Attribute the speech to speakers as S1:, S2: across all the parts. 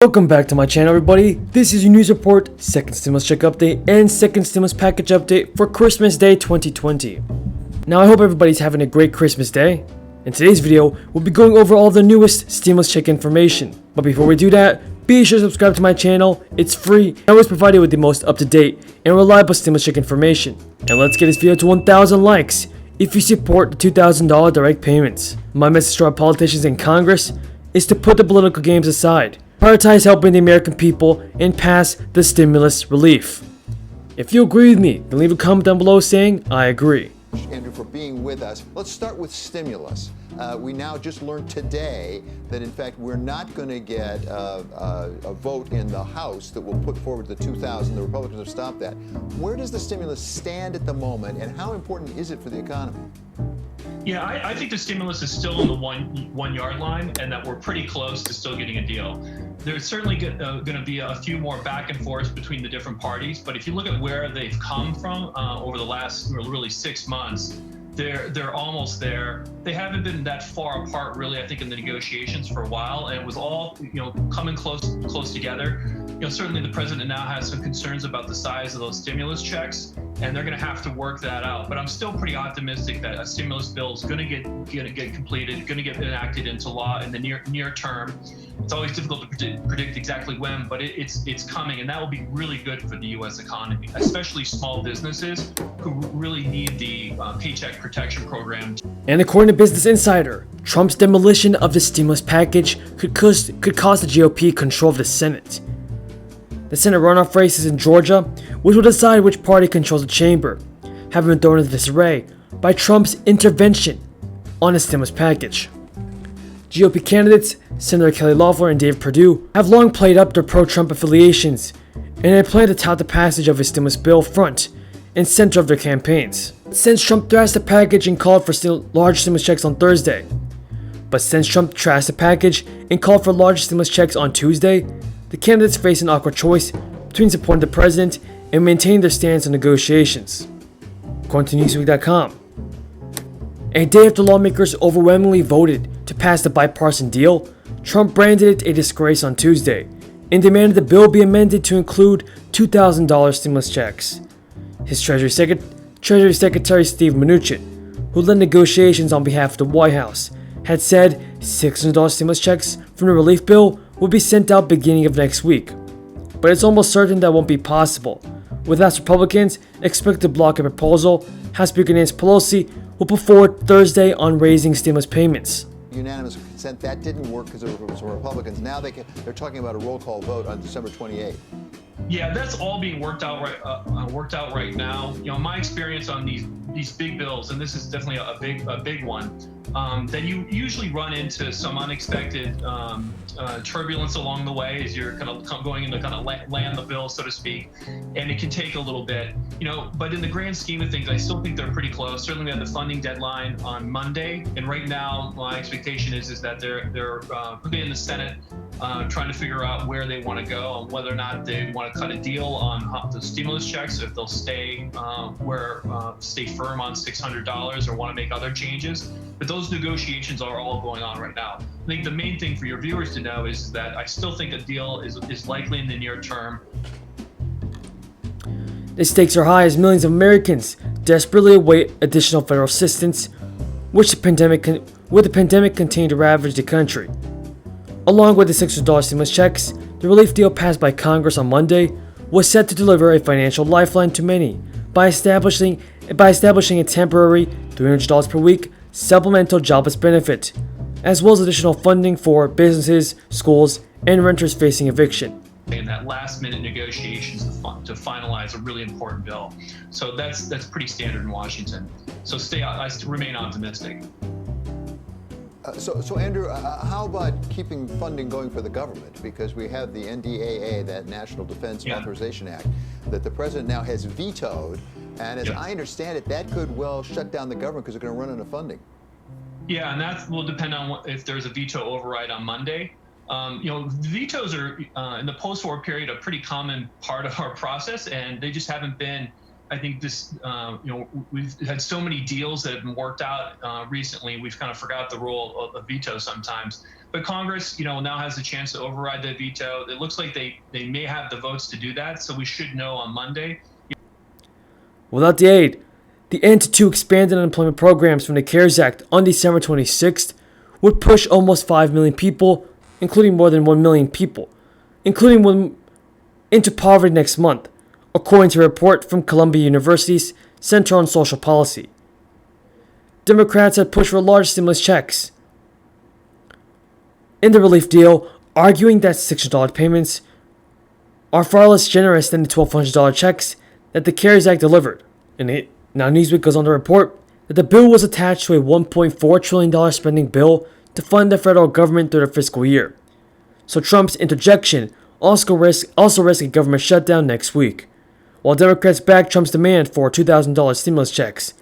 S1: Welcome back to my channel, everybody. This is your news report, second stimulus check update, and second stimulus package update for Christmas Day 2020. Now, I hope everybody's having a great Christmas Day. In today's video, we'll be going over all the newest stimulus check information. But before we do that, be sure to subscribe to my channel. It's free and always provided with the most up-to-date and reliable stimulus check information. And let's get this video to 1,000 likes if you support the $2,000 direct payments. My message to our politicians in Congress is to put the political games aside. Prioritize helping the American people and pass the stimulus relief. If you agree with me, then leave a comment down below saying I agree.
S2: Andrew, for being with us. Let's start with stimulus. We now just learned today that, in fact, we're not going to get a vote in the House that will put forward the 2,000. The Republicans have stopped that. Where does the stimulus stand at the moment, and how important is it for the economy?
S3: Yeah, I think the stimulus is still on the one yard line, and that we're pretty close to still getting a deal. There's certainly going to be a few more back and forth between the different parties, but if you look at where they've come from over the last really 6 months, they're almost there. They haven't been that far apart, really, I think, in the negotiations for a while, and it was all coming close together. Certainly the president now has some concerns about the size of those stimulus checks, and they're going to have to work that out. But I'm still pretty optimistic that a stimulus bill is going to get completed, going to get enacted into law in the near term. It's always difficult to predict exactly when, but it's coming, and that will be really good for the U.S. economy, especially small businesses who really need the Paycheck Protection Program.
S1: And according to Business Insider, Trump's demolition of the stimulus package could cost the GOP control of the Senate. The Senate runoff races in Georgia, which will decide which party controls the chamber, have been thrown into disarray by Trump's intervention on the stimulus package. GOP candidates Senator Kelly Loeffler and David Perdue have long played up their pro-Trump affiliations, and they plan to tout the passage of his stimulus bill front and center of their campaigns. Since Trump thrashed the package and called for large stimulus checks on Thursday. But since Trump trashed the package and called for large stimulus checks on Tuesday, the candidates face an awkward choice between supporting the president and maintaining their stance on negotiations. According to Newsweek.com, a day after lawmakers overwhelmingly voted to pass the bipartisan deal, Trump branded it a disgrace on Tuesday and demanded the bill be amended to include $2,000 stimulus checks. His Treasury Secretary Steve Mnuchin, who led negotiations on behalf of the White House, had said $600 stimulus checks from the relief bill will be sent out beginning of next week. But it's almost certain that won't be possible, with House Republicans expected to block a proposal House Speaker Nancy Pelosi will put forward Thursday on raising stimulus payments.
S2: Unanimous consent, that didn't work because it was Republicans. Now they're talking about a roll call vote on December 28th.
S3: Yeah, that's all being worked out right now. My experience on these big bills, and this is definitely a big one, that you usually run into some unexpected turbulence along the way as you're kind of going into kind of land the bill, so to speak, and it can take a little bit, but in the grand scheme of things, I still think they're pretty close. Certainly we have the funding deadline on Monday, and right now my expectation is that they're putting in the Senate trying to figure out where they want to go and whether or not they want to cut a deal on the stimulus checks, if they'll stay firm on $600 or want to make other changes. But those negotiations are all going on right now. I think the main thing for your viewers to know is that I still think a deal is likely in the near term.
S1: The stakes are high as millions of Americans desperately await additional federal assistance, with the pandemic continuing to ravage the country. Along with the $600 stimulus checks, the relief deal passed by Congress on Monday was set to deliver a financial lifeline to many by establishing a temporary $300 per week supplemental jobless benefit, as well as additional funding for businesses, schools, and renters facing eviction.
S3: In that last-minute negotiations to finalize a really important bill, so that's pretty standard in Washington. So I remain optimistic.
S2: So Andrew, how about keeping funding going for the government? Because we have the NDAA, that National Defense Authorization Act, that the president now has vetoed. And as I understand it, that could well shut down the government because they're going to run out of funding. Yeah,
S3: and that will depend on if there's a veto override on Monday. Vetoes are in the post-war period a pretty common part of our process, and they just haven't been I think this, we've had so many deals that have been worked out recently, we've kind of forgot the role of veto sometimes. But Congress, now has a chance to override that veto. It looks like they may have the votes to do that, so we should know on Monday.
S1: Without the aid, the end to 2 expanded unemployment programs from the CARES Act on December 26th would push almost 5 million people, including more than 1 million people, including one into poverty next month, according to a report from Columbia University's Center on Social Policy. Democrats had pushed for large stimulus checks in the relief deal, arguing that $600 payments are far less generous than the $1,200 checks that the CARES Act delivered. Now Newsweek goes on to report that the bill was attached to a $1.4 trillion spending bill to fund the federal government through the fiscal year. So Trump's interjection also risks a government shutdown next week. While Democrats backed Trump's demand for $2,000 stimulus checks,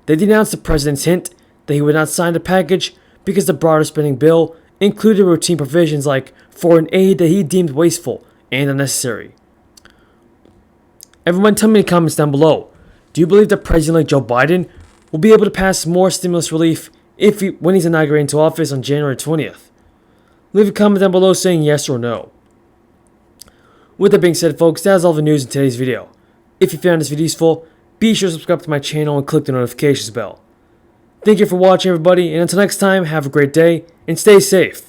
S1: they denounced the president's hint that he would not sign the package because the broader spending bill included routine provisions like foreign aid that he deemed wasteful and unnecessary. Everyone tell me in the comments down below, do you believe that President-elect Joe Biden will be able to pass more stimulus relief when he's inaugurated into office on January 20th? Leave a comment down below saying yes or no. With that being said, folks, that is all the news in today's video. If you found this video useful, be sure to subscribe to my channel and click the notifications bell. Thank you for watching, everybody, and until next time, have a great day and stay safe.